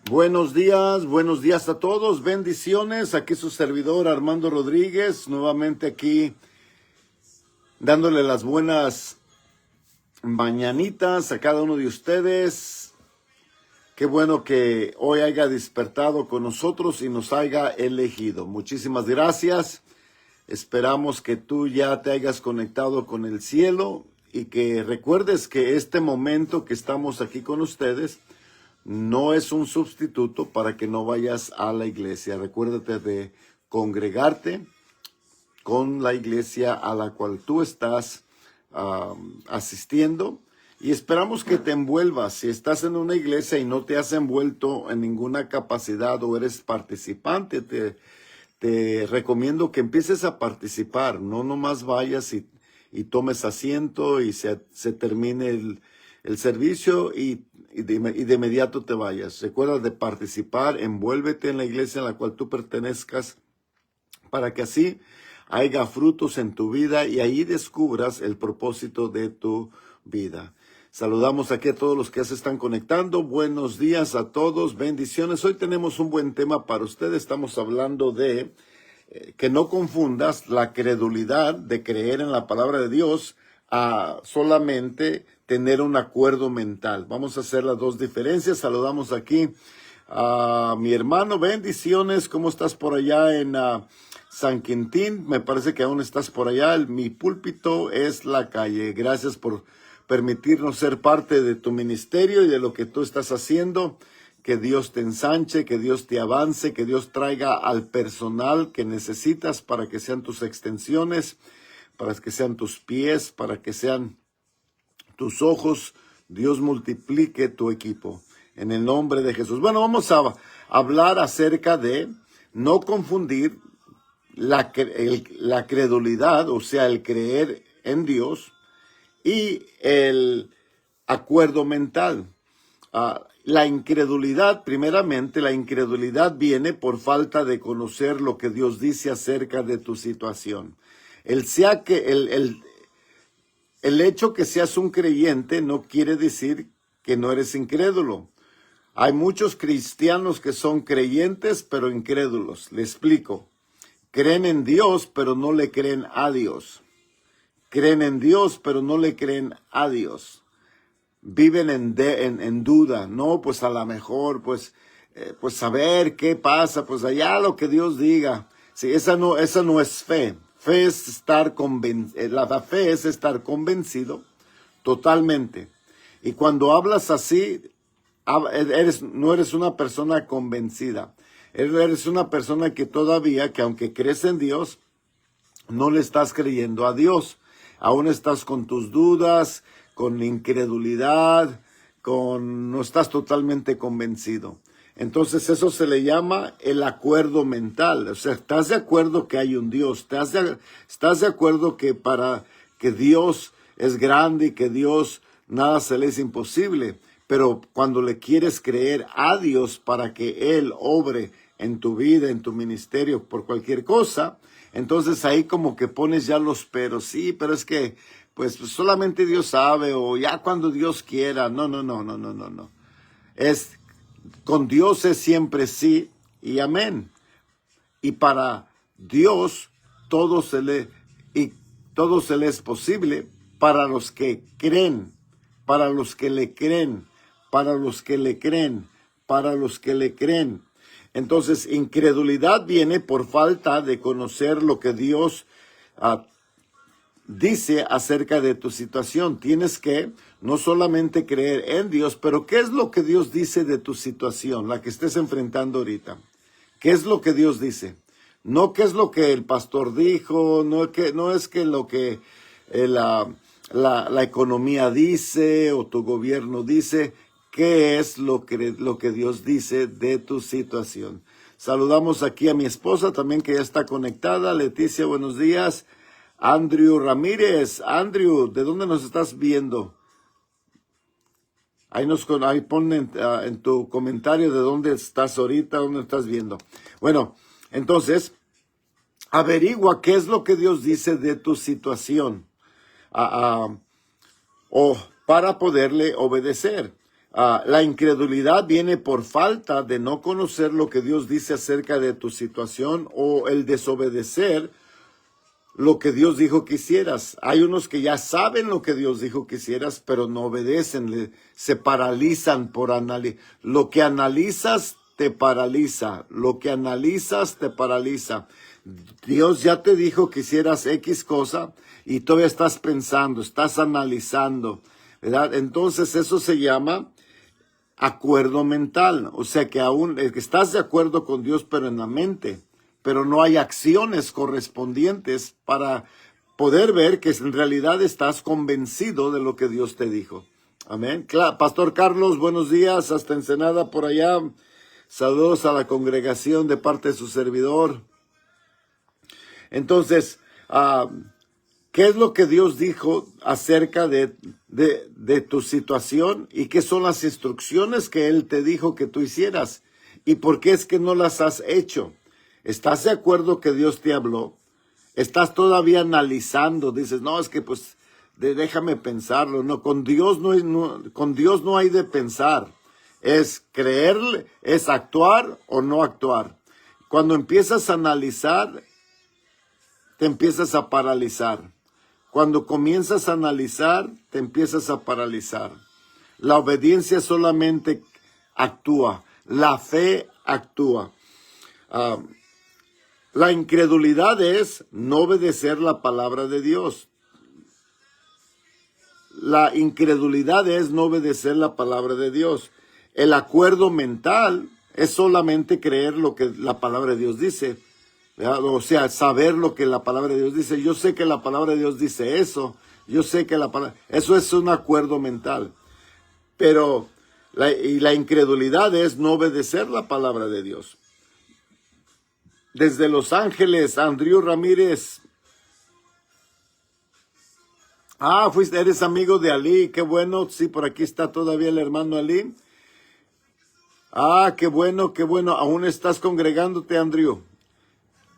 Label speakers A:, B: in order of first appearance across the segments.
A: Buenos días a todos, bendiciones. Aquí su servidor Armando Rodríguez, nuevamente aquí dándole las buenas mañanitas a cada uno de ustedes. Qué bueno que hoy haya despertado con nosotros y nos haya elegido. Muchísimas gracias. Esperamos que tú ya te hayas conectado con el cielo y que recuerdes que este momento que estamos aquí con ustedes no es un sustituto para que no vayas a la iglesia. Recuérdate de congregarte con la iglesia a la cual tú estás asistiendo, y esperamos que te envuelvas. Si estás en una iglesia y no te has envuelto en ninguna capacidad o eres participante, te recomiendo que empieces a participar. No nomás vayas y tomes asiento y se termine el servicio y de inmediato te vayas. Recuerda de participar, envuélvete en la iglesia en la cual tú pertenezcas, para que así haya frutos en tu vida y ahí descubras el propósito de tu vida. Saludamos aquí a todos los que se están conectando. Buenos días a todos, bendiciones. Hoy tenemos un buen tema para ustedes. Estamos hablando de que no confundas la credulidad de creer en la palabra de Dios a solamente tener un acuerdo mental. Vamos a hacer las dos diferencias. Saludamos aquí a mi hermano, bendiciones. ¿Cómo estás por allá en San Quintín? Me parece que aún estás por allá. Mi púlpito es la calle. Gracias por permitirnos ser parte de tu ministerio y de lo que tú estás haciendo. Que Dios te ensanche, que Dios te avance, que Dios traiga al personal que necesitas para que sean tus extensiones, para que sean tus pies, para que sean tus ojos. Dios multiplique tu equipo en el nombre de Jesús. Bueno, vamos a hablar acerca de no confundir la credulidad, o sea, el creer en Dios, y el acuerdo mental. La incredulidad, primeramente, la incredulidad viene por falta de conocer lo que Dios dice acerca de tu situación. El hecho que seas un creyente no quiere decir que no eres incrédulo. Hay muchos cristianos que son creyentes pero incrédulos. Le explico. Creen en Dios pero no le creen a Dios. Creen en Dios pero no le creen a Dios. Viven en duda. No, pues a lo mejor, pues a ver qué pasa, pues allá lo que Dios diga. Sí, esa no es fe. Fe es estar convencido. La fe es estar convencido totalmente. Y cuando hablas así, no eres una persona convencida. Eres una persona que todavía, que aunque crees en Dios, no le estás creyendo a Dios. Aún estás con tus dudas, con incredulidad, no estás totalmente convencido. Entonces eso se le llama el acuerdo mental. O sea, ¿estás de acuerdo que hay un Dios? ¿Estás de acuerdo que Dios es grande y que Dios nada se le es imposible? Pero cuando le quieres creer a Dios para que Él obre en tu vida, en tu ministerio, por cualquier cosa, entonces ahí como que pones ya los peros. Sí, pero es que pues solamente Dios sabe, o ya cuando Dios quiera. No. Con Dios es siempre sí y amén. Y para Dios todo se le es posible para los que creen, para los que le creen, para los que le creen, para los que le creen. Entonces, incredulidad viene por falta de conocer lo que Dios dice acerca de tu situación. Tienes que no solamente creer en Dios, pero ¿qué es lo que Dios dice de tu situación, la que estés enfrentando ahorita? ¿Qué es lo que Dios dice? No qué es lo que el pastor dijo, no es que lo que la economía dice o tu gobierno dice. ¿Qué es lo que Dios dice de tu situación? Saludamos aquí a mi esposa también, que ya está conectada. Leticia, buenos días. Andrew Ramírez. Andrew, ¿de dónde nos estás viendo? Ahí ponen en tu comentario de dónde estás ahorita, dónde estás viendo. Bueno, entonces, averigua qué es lo que Dios dice de tu situación, o para poderle obedecer. La incredulidad viene por falta de no conocer lo que Dios dice acerca de tu situación o el desobedecer lo que Dios dijo que hicieras. Hay unos que ya saben lo que Dios dijo que hicieras, pero no obedecen, se paralizan por analizar. Lo que analizas te paraliza, lo que analizas te paraliza. Dios ya te dijo que hicieras X cosa y todavía estás pensando, estás analizando, ¿verdad? Entonces eso se llama acuerdo mental, o sea que aún estás de acuerdo con Dios, pero en la mente, pero no hay acciones correspondientes para poder ver que en realidad estás convencido de lo que Dios te dijo. Amén. Pastor Carlos, buenos días, hasta Ensenada por allá. Saludos a la congregación de parte de su servidor. Entonces, ¿qué es lo que Dios dijo acerca de tu situación y qué son las instrucciones que Él te dijo que tú hicieras? ¿Y por qué es que no las has hecho? ¿Estás de acuerdo que Dios te habló? ¿Estás todavía analizando? Dices, no, es que pues déjame pensarlo. No, con Dios con Dios no hay de pensar. Es creerle, es actuar o no actuar. Cuando empiezas a analizar, te empiezas a paralizar. Cuando comienzas a analizar, te empiezas a paralizar. La obediencia solamente actúa. La fe actúa. La incredulidad es no obedecer la palabra de Dios. La incredulidad es no obedecer la palabra de Dios. El acuerdo mental es solamente creer lo que la palabra de Dios dice. ¿Verdad? O sea, saber lo que la palabra de Dios dice. Yo sé que la palabra de Dios dice eso. Yo sé que eso es un acuerdo mental. Pero la incredulidad es no obedecer la palabra de Dios. Desde Los Ángeles, Andrew Ramírez. Eres amigo de Ali, qué bueno. Sí, por aquí está todavía el hermano Ali. Qué bueno, qué bueno. Aún estás congregándote, Andrew.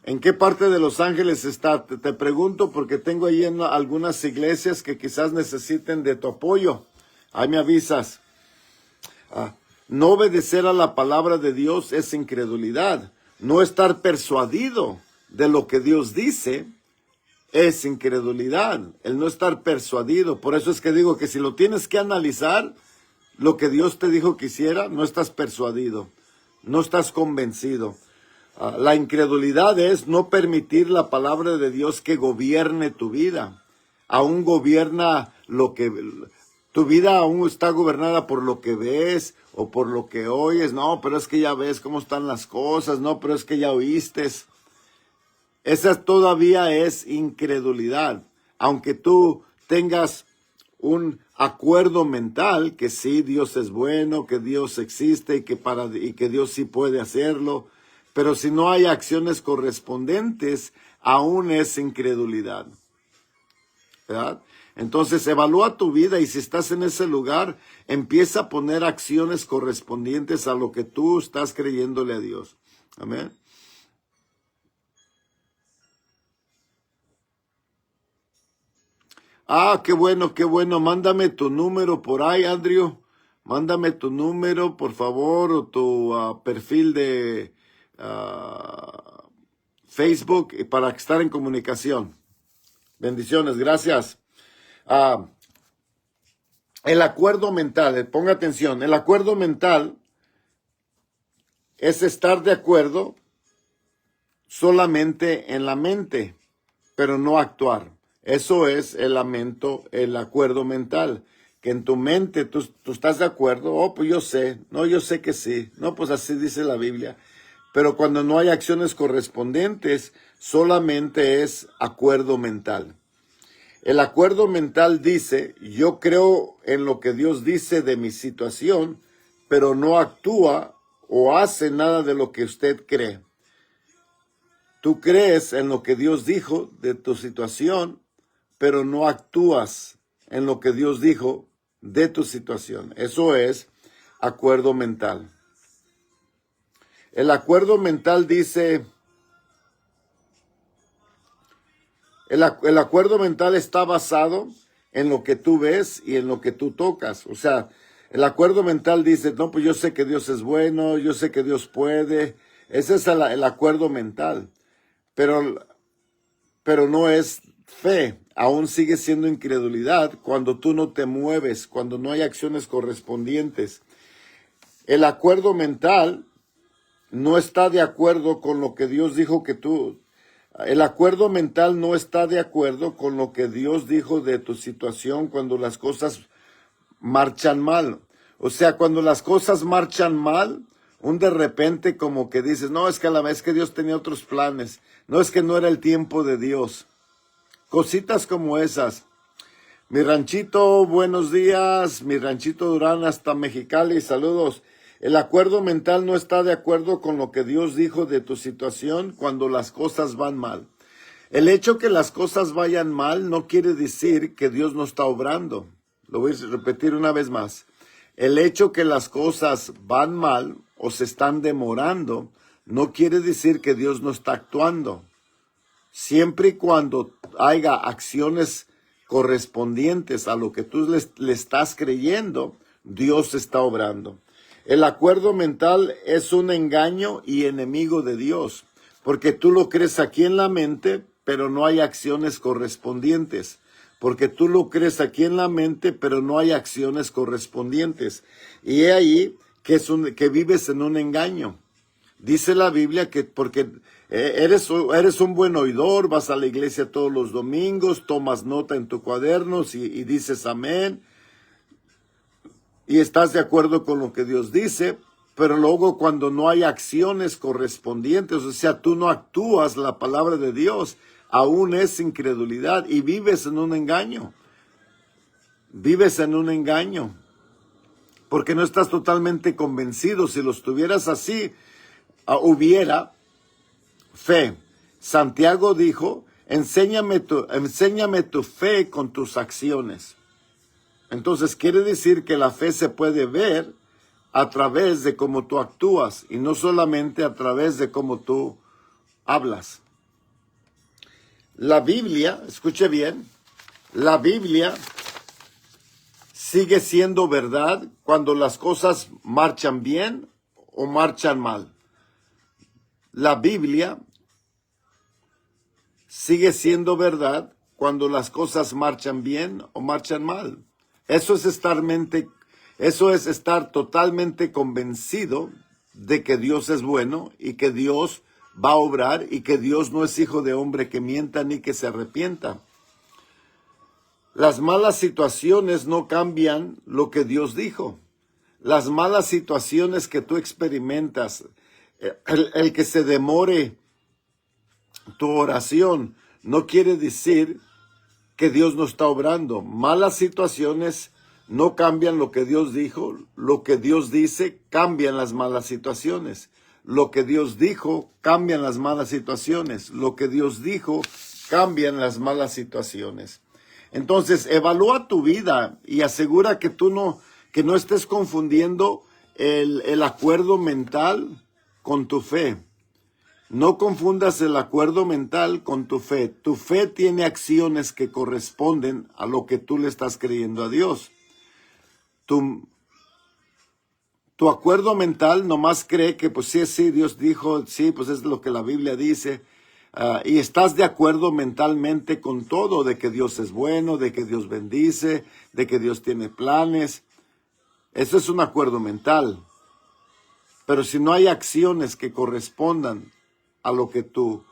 A: ¿En qué parte de Los Ángeles está? Te pregunto porque tengo ahí en algunas iglesias que quizás necesiten de tu apoyo. Ahí me avisas. No obedecer a la palabra de Dios es incredulidad. No estar persuadido de lo que Dios dice es incredulidad. El no estar persuadido. Por eso es que digo que si lo tienes que analizar, lo que Dios te dijo que hiciera, no estás persuadido. No estás convencido. La incredulidad es no permitir la palabra de Dios que gobierne tu vida. Aún gobierna tu vida aún está gobernada por lo que ves o por lo que oyes. No, pero es que ya ves cómo están las cosas. No, pero es que ya oíste. Esa todavía es incredulidad. Aunque tú tengas un acuerdo mental que sí, Dios es bueno, que Dios existe y que Dios sí puede hacerlo. Pero si no hay acciones correspondientes, aún es incredulidad. ¿Verdad? Entonces evalúa tu vida y si estás en ese lugar, empieza a poner acciones correspondientes a lo que tú estás creyéndole a Dios. Amén. Qué bueno, qué bueno. Mándame tu número por ahí, Andrew. Mándame tu número, por favor, o tu perfil de Facebook para estar en comunicación. Bendiciones, gracias. El acuerdo mental, ponga atención, el acuerdo mental es estar de acuerdo solamente en la mente, pero no actuar. Eso es el acuerdo mental, que en tu mente tú estás de acuerdo, pues yo sé, no, yo sé que sí, no, pues así dice la Biblia. Pero cuando no hay acciones correspondientes, solamente es acuerdo mental. El acuerdo mental dice, yo creo en lo que Dios dice de mi situación, pero no actúa o hace nada de lo que usted cree. Tú crees en lo que Dios dijo de tu situación, pero no actúas en lo que Dios dijo de tu situación. Eso es acuerdo mental. El acuerdo mental dice, el acuerdo mental está basado en lo que tú ves y en lo que tú tocas. O sea, El acuerdo mental dice, no, pues yo sé que Dios es bueno, yo sé que Dios puede. Ese es el acuerdo mental. Pero no es fe, aún sigue siendo incredulidad cuando tú no te mueves, cuando no hay acciones correspondientes. El acuerdo mental no está de acuerdo con lo que Dios dijo que tú... El acuerdo mental no está de acuerdo con lo que Dios dijo de tu situación cuando las cosas marchan mal. O sea, cuando las cosas marchan mal, de repente como que dices, no, es que a la vez que Dios tenía otros planes, no es que no era el tiempo de Dios. Cositas como esas. Mi ranchito, buenos días, mi ranchito Durán hasta Mexicali, saludos. El acuerdo mental no está de acuerdo con lo que Dios dijo de tu situación cuando las cosas van mal. El hecho que las cosas vayan mal no quiere decir que Dios no está obrando. Lo voy a repetir una vez más. El hecho que las cosas van mal o se están demorando no quiere decir que Dios no está actuando. Siempre y cuando haya acciones correspondientes a lo que tú le estás creyendo, Dios está obrando. El acuerdo mental es un engaño y enemigo de Dios, porque tú lo crees aquí en la mente, pero no hay acciones correspondientes. Porque tú lo crees aquí en la mente, pero no hay acciones correspondientes. Y he ahí que vives en un engaño. Dice la Biblia que porque eres un buen oidor, vas a la iglesia todos los domingos, tomas nota en tu cuaderno y dices amén. Y estás de acuerdo con lo que Dios dice, pero luego cuando no hay acciones correspondientes, o sea, tú no actúas la palabra de Dios, aún es incredulidad y vives en un engaño. Vives en un engaño, porque no estás totalmente convencido. Si lo estuvieras así, hubiera fe. Santiago dijo, enséñame tu fe con tus acciones. Entonces quiere decir que la fe se puede ver a través de cómo tú actúas y no solamente a través de cómo tú hablas. La Biblia, escuche bien, la Biblia sigue siendo verdad cuando las cosas marchan bien o marchan mal. La Biblia sigue siendo verdad cuando las cosas marchan bien o marchan mal. Eso es estar totalmente convencido de que Dios es bueno y que Dios va a obrar y que Dios no es hijo de hombre que mienta ni que se arrepienta. Las malas situaciones no cambian lo que Dios dijo. Las malas situaciones que tú experimentas, el que se demore tu oración, no quiere decir que Dios no está obrando. Malas situaciones no cambian lo que Dios dijo. Lo que Dios dice cambian las malas situaciones. Lo que Dios dijo cambian las malas situaciones. Lo que Dios dijo cambian las malas situaciones. Entonces, evalúa tu vida y asegura que que no estés confundiendo el acuerdo mental con tu fe. No confundas el acuerdo mental con tu fe. Tu fe tiene acciones que corresponden a lo que tú le estás creyendo a Dios. Tu acuerdo mental nomás cree que pues sí, Dios dijo, sí, pues es lo que la Biblia dice. Y estás de acuerdo mentalmente con todo, de que Dios es bueno, de que Dios bendice, de que Dios tiene planes. Eso es un acuerdo mental. Pero si no hay acciones que correspondan a lo que tú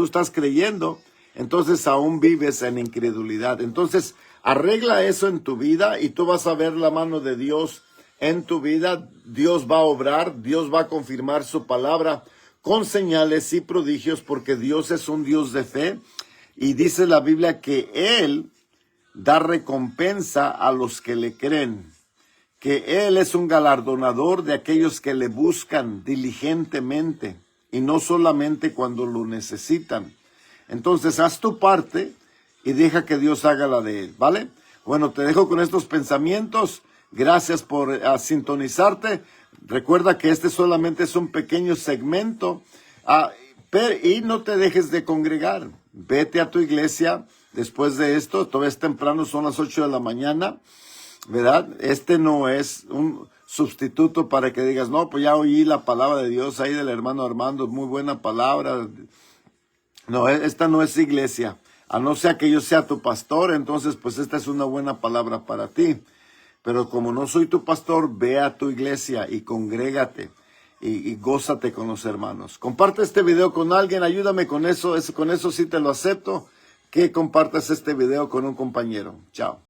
A: estás creyendo, entonces aún vives en incredulidad. Entonces, arregla eso en tu vida y tú vas a ver la mano de Dios en tu vida. Dios va a obrar, Dios va a confirmar su palabra con señales y prodigios, porque Dios es un Dios de fe y dice la Biblia que Él da recompensa a los que le creen, que Él es un galardonador de aquellos que le buscan diligentemente y no solamente cuando lo necesitan. Entonces, haz tu parte y deja que Dios haga la de Él, ¿vale? Bueno, te dejo con estos pensamientos. Gracias por sintonizarte. Recuerda que este solamente es un pequeño segmento. Y no te dejes de congregar. Vete a tu iglesia después de esto. Todavía es temprano, son las 8 de la mañana. ¿verdad? Este no es un sustituto para que digas, no, pues ya oí la palabra de Dios ahí del hermano Armando, muy buena palabra. No, esta no es iglesia. A no ser que yo sea tu pastor, entonces pues esta es una buena palabra para ti. Pero como no soy tu pastor, ve a tu iglesia y congrégate y gózate con los hermanos. Comparte este video con alguien, ayúdame con eso sí te lo acepto, que compartas este video con un compañero. Chao.